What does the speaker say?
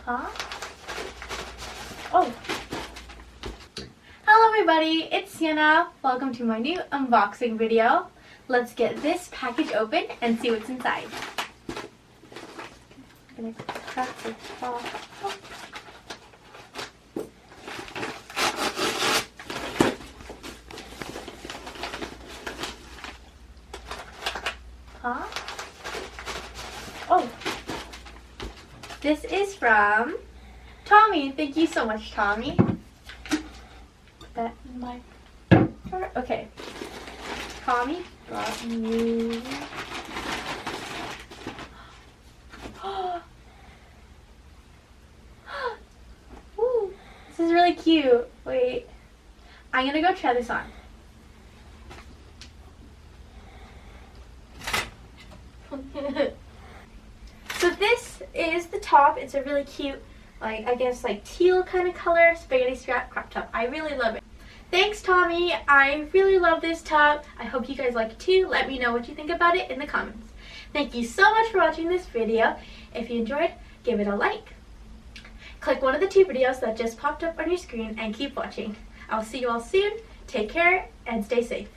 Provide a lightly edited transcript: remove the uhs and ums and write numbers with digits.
Huh? Oh. Hello everybody, it's Sienna. Welcome to my new unboxing video. Let's get this package open and see what's inside. I'm gonna crack this off. Oh. Huh? Oh. This is from Tommy. Thank you so much, Tommy. Put that in my drawer. Okay. Tommy got me. Ooh, this is really cute. Wait. I'm gonna go try this on. So this is the top. It's a really cute, I guess teal kind of color, spaghetti strap crop top. I really love it. Thanks, Tommy. I really love this top. I hope you guys like it too. Let me know what you think about it in the comments. Thank you so much for watching this video. If you enjoyed, give it a like. Click one of the two videos that just popped up on your screen and keep watching. I'll see you all soon. Take care and stay safe.